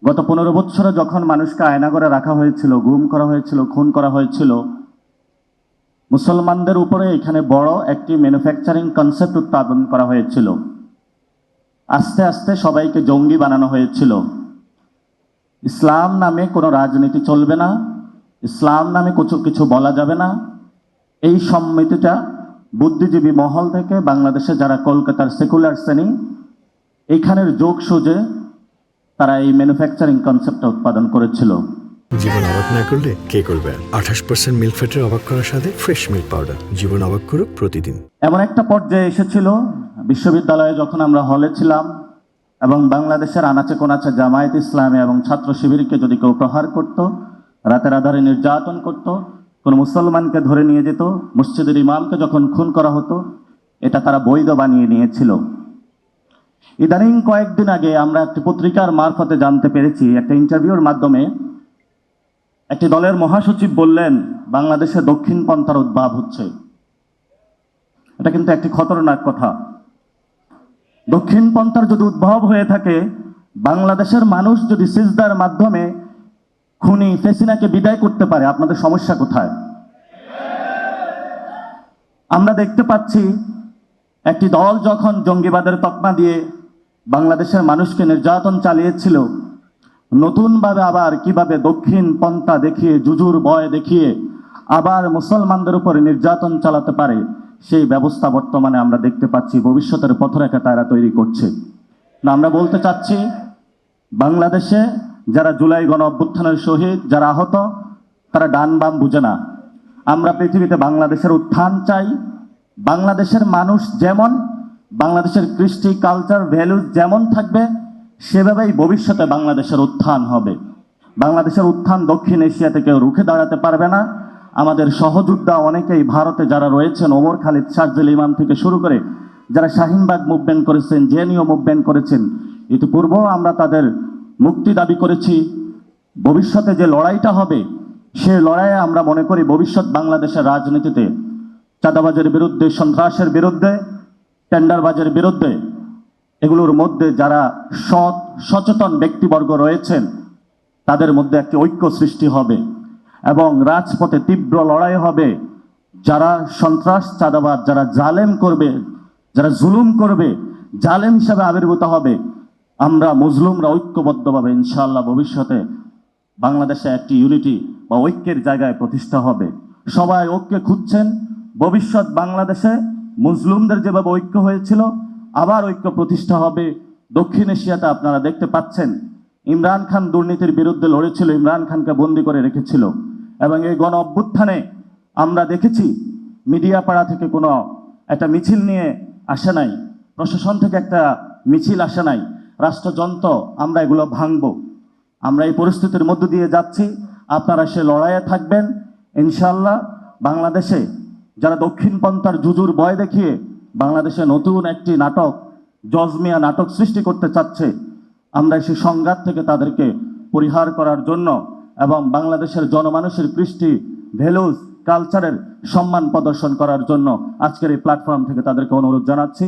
গত 15 বছরে যখন মানুষকে আয়নাঘরে রাখা হয়েছিল, গুম করা হয়েছিল, খুন করা হয়েছিল, মুসলমানদের উপরে এখানে বড় একটি ম্যানুফ্যাকচারিং কনসেপ্ট উৎপাদন করা হয়েছিল। আস্তে আস্তে সবাইকে জঙ্গি বানানো হয়েছিল। ইসলাম নামে কোনো রাজনীতি চলবে না, ইসলাম নামে কিছু বলা যাবে না। এই সম্মিতিটা বুদ্ধিজীবী মহল থেকে বাংলাদেশে যারা কলকাতার সেকুলার শ্রেণী, এইখানের যোগ সুজে তারা এই ম্যানুফ্যাকচারিং কনসেপ্টটা উৎপাদন করেছিল। জীবন অবাক না করলে কে করবে? 28% মিল্ক ফ্যাটের অবাক করার সাথে ফ্রেশ মিল্ক পাউডার। জীবন অবাক করুক প্রতিদিন। এমন একটা পর্যায়ে এসেছিল বিশ্ববিদ্যালয়ে যখন আমরা হলে ছিলাম এবং বাংলাদেশের আনাচে কোনাচে জামায়াত ইসলামী এবং ছাত্র শিবিরকে যদি কেউ প্রহার করত, রাতের আধারে নির্যাতন করত, কোনো মুসলমানকে ধরে নিয়ে যেত, মসজিদের ইমামকে যখন খুন করা হতো, এটা তারা বৈধ বানিয়ে নিয়েছিল। ইদানিং কয়েকদিন আগে আমরা একটি পত্রিকার মারফতে জানতে পেরেছি, একটা ইন্টারভিউর মাধ্যমে একটি দলের মহাসচিব বললেন বাংলাদেশে দক্ষিণ পন্থার উদ্ভব হচ্ছে। এটা কিন্তু একটি খতরনাক কথা। দক্ষিণ পন্থার যদি উদ্ভব হয়ে থাকে, বাংলাদেশের মানুষ যদি সিজদার মাধ্যমে খুনি ফেসিনাকে বিদায় করতে পারে, আপনাদের সমস্যা কোথায়? আমরা দেখতে পাচ্ছি একটি দল যখন জঙ্গিবাদের তকমা দিয়ে বাংলাদেশের মানুষকে নির্যাতন চালিয়েছিল, নতুনভাবে আবার কিভাবে দক্ষিণ পন্থা দেখিয়ে, জুজুর ভয় দেখিয়ে আবার মুসলমানদের উপরে নির্যাতন চালাতে পারে, সেই ব্যবস্থা বর্তমানে আমরা দেখতে পাচ্ছি। ভবিষ্যতের পথরেখা তারা তৈরি করছে। না, আমরা বলতে চাচ্ছি বাংলাদেশে যারা জুলাই গণ অভ্যুত্থানের শহীদ, যারা আহত, তারা ডান বাম বুঝে না। আমরা পৃথিবীতে বাংলাদেশের উত্থান চাই। বাংলাদেশের মানুষ যেমন, বাংলাদেশের কৃষ্টি, কালচার, ভ্যালুজ যেমন থাকবে, সেভাবেই ভবিষ্যতে বাংলাদেশের উত্থান হবে। বাংলাদেশের উত্থান দক্ষিণ এশিয়াতে কেউ রুখে দাঁড়াতে পারবে না। আমাদের সহযোদ্ধা অনেকেই ভারতে যারা রয়েছেন, ওমর খালিদ, শারজিল ইমাম থেকে শুরু করে যারা শাহিনবাগ মুভমেন্ট করেছেন, জেএনইউ মুভমেন্ট করেছেন, ইতিপূর্বেও আমরা তাদের মুক্তি দাবি করেছি। ভবিষ্যতে যে লড়াইটা হবে, সে লড়াইয়ে আমরা মনে করি ভবিষ্যৎ বাংলাদেশের রাজনীতিতে চাঁদাবাজের বিরুদ্ধে, সন্ত্রাসের বিরুদ্ধে, টেন্ডারবাজের বিরুদ্ধে, এগুলোর মধ্যে যারা সৎ সচেতন ব্যক্তিবর্গ রয়েছেন, তাদের মধ্যে একটি ঐক্য সৃষ্টি হবে এবং রাজপথে তীব্র লড়াই হবে। যারা সন্ত্রাস, চাঁদাবাজ, যারা জালেম করবে, যারা জুলুম করবে, জালেম হিসাবে আবির্ভূত হবে, আমরা মুসলিমরা ঐক্যবদ্ধভাবে ইনশাআল্লাহ ভবিষ্যতে বাংলাদেশে একটি ইউনিটি বা ঐক্যের জায়গায় প্রতিষ্ঠা হবে। সবাই ঐক্য খুঁজছেন। ভবিষ্যৎ বাংলাদেশে মুসলিমদের যেভাবে ঐক্য হয়েছিল, আবার ঐক্য প্রতিষ্ঠা হবে। দক্ষিণ এশিয়াতে আপনারা দেখতে পাচ্ছেন, ইমরান খান দুর্নীতির বিরুদ্ধে লড়েছিল, ইমরান খানকে বন্দী করে রেখেছিল এবং এই গণ অভ্যুত্থানে আমরা দেখেছি মিডিয়া পাড়া থেকে কোনো একটা মিছিল নিয়ে আসে নাই, প্রশাসন থেকে একটা মিছিল আসে নাই, রাষ্ট্রযন্ত্র। আমরা এগুলো ভাঙব। আমরা এই পরিস্থিতির মধ্য দিয়ে যাচ্ছি। আপনারা সে লড়াইয়ে থাকবেন ইনশাআল্লাহ। বাংলাদেশে যারা দক্ষিণ পন্থার জুজুর ভয় দেখিয়ে বাংলাদেশে নতুন একটি নাটক, জজমিয়া নাটক সৃষ্টি করতে চাচ্ছে, আমরা সেই সংঘাত থেকে তাদেরকে পরিহার করার জন্য এবং বাংলাদেশের জনমানুষের কৃষ্টি, ভ্যালুজ, কালচারের সম্মান প্রদর্শন করার জন্য আজকের এই প্ল্যাটফর্ম থেকে তাদেরকে অনুরোধ জানাচ্ছি।